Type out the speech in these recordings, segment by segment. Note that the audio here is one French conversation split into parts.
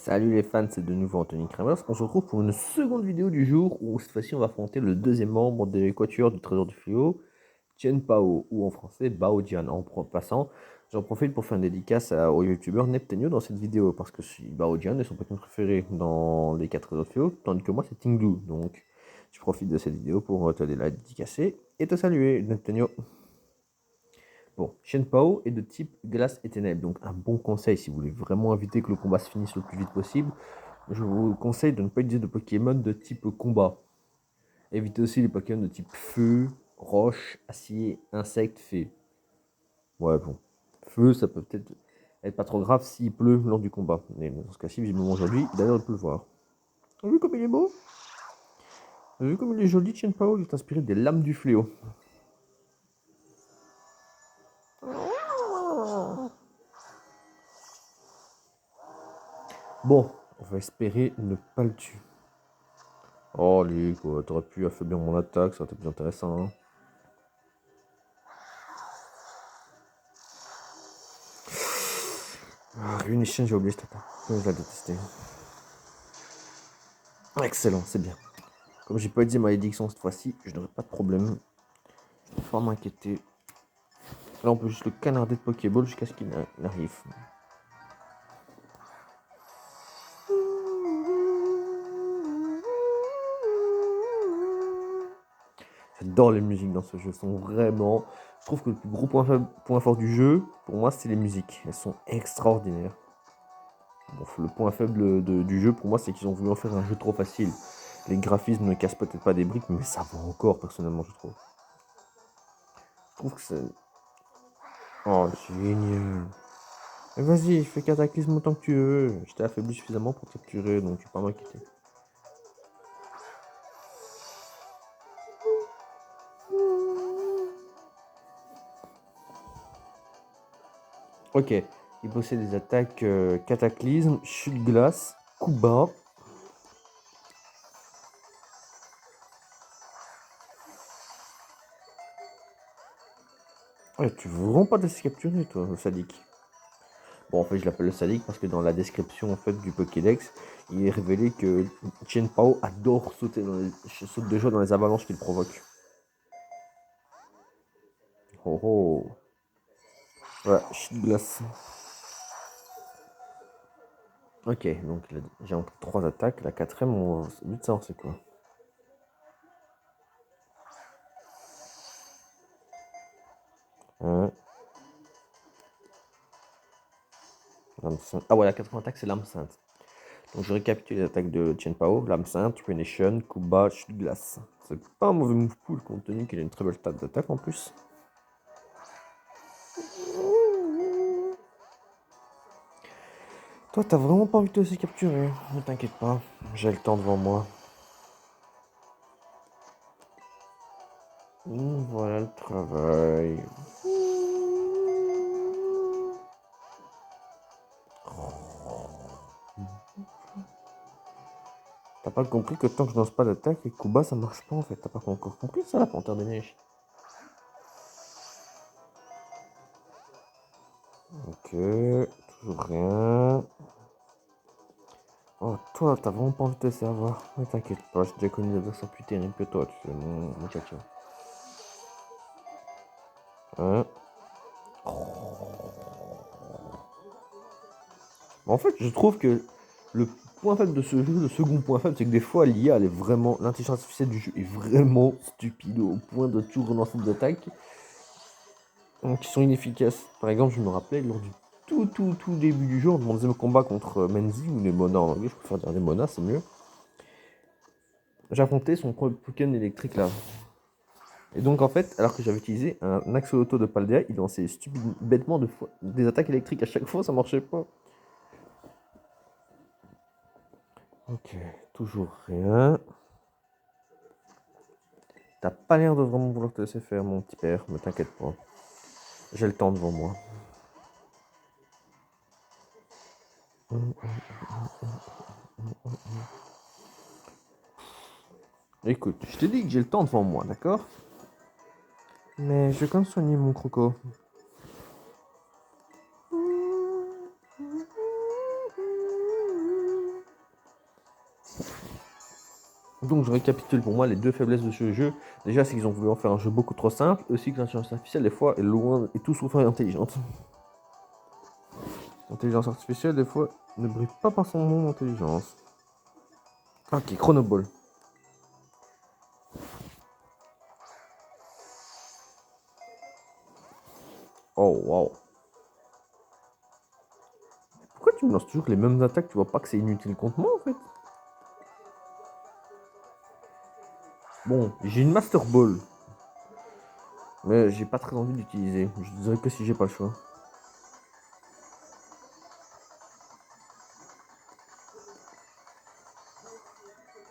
Salut les fans, c'est de nouveau Anthony Kramers. On se retrouve pour une seconde vidéo du jour où cette fois-ci on va affronter le deuxième membre de l'Équateur du Trésor du Fléau, Tien Pao, ou en français Bao Jian. Passant, j'en profite pour faire une dédicace au youtubeur Neptunio dans cette vidéo parce que Bao Jian est son Pokémon préféré dans les 4 Trésors du Fléau, tandis que moi c'est Tinglu. Donc je profite de cette vidéo pour te la dédicacer et te saluer, Neptunio. Bon, Shen Pao est de type glace et ténèbres, donc un bon conseil si vous voulez vraiment éviter que le combat se finisse le plus vite possible. Je vous conseille de ne pas utiliser de Pokémon de type combat. Évitez aussi les Pokémon de type feu, roche, acier, insecte, fée. Ouais, bon. Feu, ça peut peut-être être pas trop grave s'il pleut lors du combat. Mais dans ce cas-ci, visiblement aujourd'hui, il a l'air de pleuvoir. T'as vu comme il est beau? T'as vu comme il est joli, Chen Pao? Il est inspiré des lames du fléau. Bon, on va espérer ne pas le tuer. Oh, lui, quoi, t'aurais pu affaiblir mon attaque, ça aurait été plus intéressant. Hein. Ah, Ruination, j'ai oublié cette attaque. Je la détestais. Excellent, c'est bien. Comme j'ai pas dit malédiction cette fois-ci, je n'aurai pas de problème. Je vais pas m'inquiéter. Là, on peut juste le canarder de Pokéball jusqu'à ce qu'il arrive. J'adore les musiques dans ce jeu. Sont vraiment. Je trouve que le plus gros point fort du jeu, pour moi, c'est les musiques. Elles sont extraordinaires. Bon, le point faible du jeu, pour moi, c'est qu'ils ont voulu en faire un jeu trop facile. Les graphismes ne cassent peut-être pas des briques, mais ça va encore, personnellement, je trouve. Je trouve que c'est. Oh, génial. Mais vas-y, fais cataclysme autant que tu veux. Je t'ai affaibli suffisamment pour te capturer, donc tu peux pas m'inquiéter. Ok, il possède des attaques cataclysme, chute glace, coup bas. Ouais, tu veux vraiment pas te laisser capturer, toi, le sadique. Bon, en fait, je l'appelle le sadique parce que dans la description en fait, du Pokédex, il est révélé que Chen Pao adore saute de joie dans les avalanches qu'il provoque. Oh oh. Voilà, chute glace. Ok, donc j'ai encore 3 attaques. La quatrième, on va vite savoir c'est quoi. Hein, lame sainte. Ah ouais, la quatrième attaque, c'est l'âme sainte. Donc je récapitule les attaques de Chen Pao, lame sainte, Ruination, coup bas, chute glace. C'est pas un mauvais move pool compte tenu qu'il a une très belle stat d'attaque en plus. Toi, t'as vraiment pas envie de te laisser capturer. Ne t'inquiète pas, j'ai le temps devant moi. Voilà le travail. T'as pas compris que tant que je lance pas d'attaque, les coups bas ça marche pas en fait. T'as pas encore compris ça, la panthère des neiges. Ok, toujours rien. Oh, toi, t'as vraiment pas envie de te laisser avoir. Ne t'inquiète pas, j'ai déjà connu des adversaires plus terribles que toi, tu sais, mon tchatcha. Hein. En fait, je trouve que le point faible de ce jeu, le second point faible, c'est que des fois l'IA, elle est vraiment. L'intelligence artificielle du jeu est vraiment stupide au point de tout relancer des attaques qui sont inefficaces. Par exemple, je me rappelais lors du tout début du jeu, mon deuxième combat contre Menzi ou les Mona en anglais, je préfère dire des Mona, c'est mieux. J'affrontais son Pokémon électrique là. Et donc en fait, alors que j'avais utilisé un Axolotl de Paldea, il lançait bêtement des attaques électriques à chaque fois, ça marchait pas. Ok, toujours rien. T'as pas l'air de vraiment vouloir te laisser faire, mon petit père, mais t'inquiète pas. J'ai le temps devant moi. Écoute, je te dis que j'ai le temps devant moi, d'accord? Mais je vais quand même soigner mon croco. Donc je récapitule pour moi les deux faiblesses de ce jeu. Déjà, c'est qu'ils ont voulu en faire un jeu beaucoup trop simple. Aussi que l'intelligence artificielle, des fois, est loin et tout sauf intelligente. L'intelligence artificielle, des fois, ne brille pas par son nom d'intelligence. Ok, Chronoball. Oh, wow. Pourquoi tu me lances toujours les mêmes attaques? Tu vois pas que c'est inutile contre moi, en fait? Bon, j'ai une Master Ball. Mais j'ai pas très envie d'utiliser. Je dirais que si j'ai pas le choix.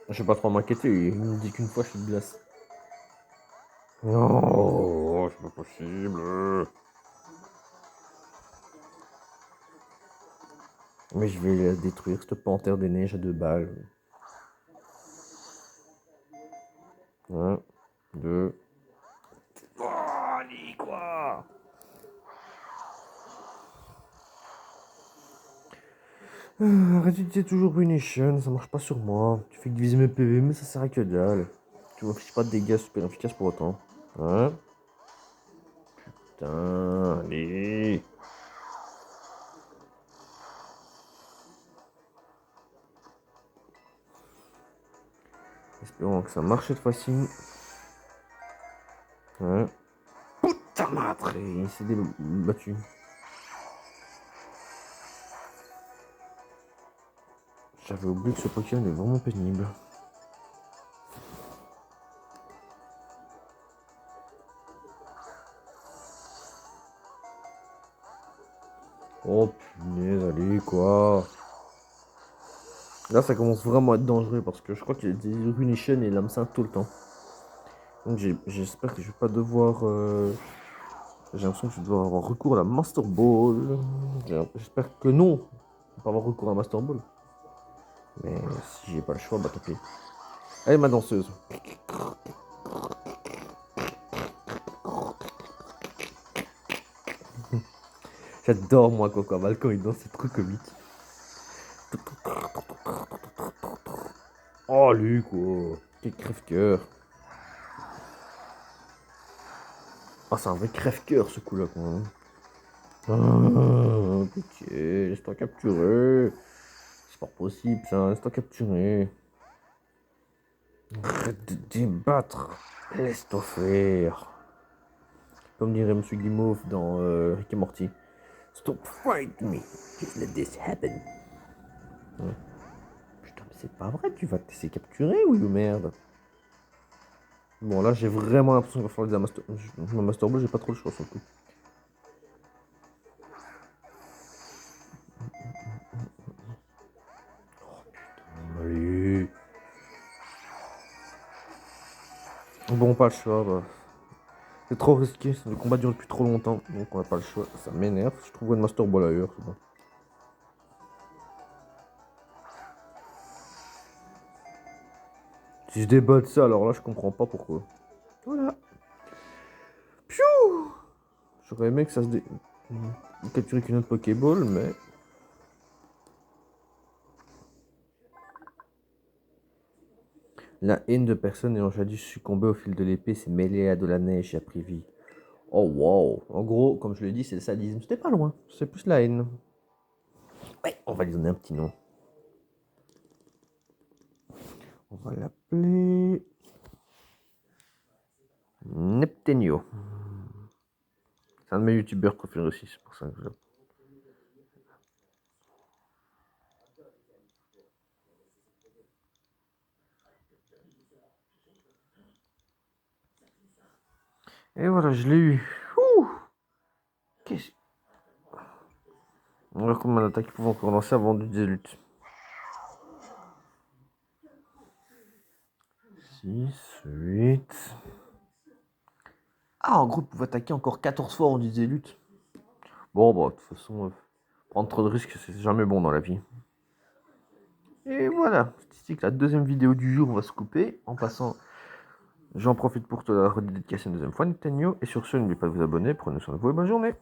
Je vais pas trop m'inquiéter, il me dit qu'une fois je suis de glace. Non, c'est pas possible. Mais je vais la détruire, cette panthère des neiges à 2 balles. 1, 2. Oh, allez, quoi! Arrête d'utiliser toujours Ruination, ça marche pas sur moi. Tu fais que diviser mes PV, mais ça sert à que dalle. Tu m'affiches pas de dégâts super efficaces pour autant. Hein? Putain, allez. Espérons que ça marche cette fois-ci. Hein? Putain, madre, il s'est battu. J'avais oublié que ce Pokémon est vraiment pénible. Oh punaise, allez quoi. Là ça commence vraiment à être dangereux parce que je crois qu'il y a des Ruination et l'hameçon tout le temps. Donc j'espère que je vais pas devoir... J'ai l'impression que je vais devoir avoir recours à la Master Ball. J'espère que non. Je vais pas avoir recours à la Master Ball. Mais si j'ai pas le choix, bah tant pis. Allez ma danseuse. J'adore moi Coco Balcon, il danse, c'est trop comique. Oh lui quoi. Quel crève-cœur. Oh c'est un vrai crève-cœur ce coup là quoi. Ah, pitié, laisse-toi capturer. C'est pas possible ça, laisse-toi capturer. Arrête de débattre. Laisse-toi faire. Comme dirait Monsieur Guimauve dans Rick et Morty. Stop fight me. Just let this happen. Ouais. Putain, mais c'est pas vrai, tu vas te laisser capturer, oui ou merde. Bon, là, j'ai vraiment l'impression qu'il va falloir des ma Master Ball, j'ai pas trop le choix sur le coup. Allez. Bon, pas le choix, bah. C'est trop risqué, le combat dure depuis trop longtemps, donc on n'a pas le choix. Ça m'énerve, je trouve une Master Ball ailleurs, c'est bon. Si je débat de ça, alors là, je comprends pas pourquoi. Voilà. Piou. J'aurais aimé que ça se capturer qu'une autre Pokéball, mais... La haine de personnes ayant jadis succombé au fil de l'épée s'est mêlée à de la neige et a pris vie. Oh wow. En gros, comme je l'ai dit, c'est le sadisme. C'était pas loin. C'est plus la haine. Ouais, on va lui donner un petit nom. On va l'appeler... Neptenio. C'est un de mes youtubeurs préférés aussi, c'est pour ça que je... Et voilà, je l'ai eu. Ouh. Qu'est-ce... On va voir combien d'attaques ils pouvaient encore lancer avant de lutte. 6, 8... Ah, en gros, il pouvait attaquer encore 14 fois en disait lutte. Bon, bah, de toute façon, prendre trop de risques, c'est jamais bon dans la vie. Et voilà, c'est la deuxième vidéo du jour, on va se couper. En passant, j'en profite pour te la redédicacer une deuxième fois, Nintendo. Et sur ce, n'oubliez pas de vous abonner, prenez soin de vous et bonne journée.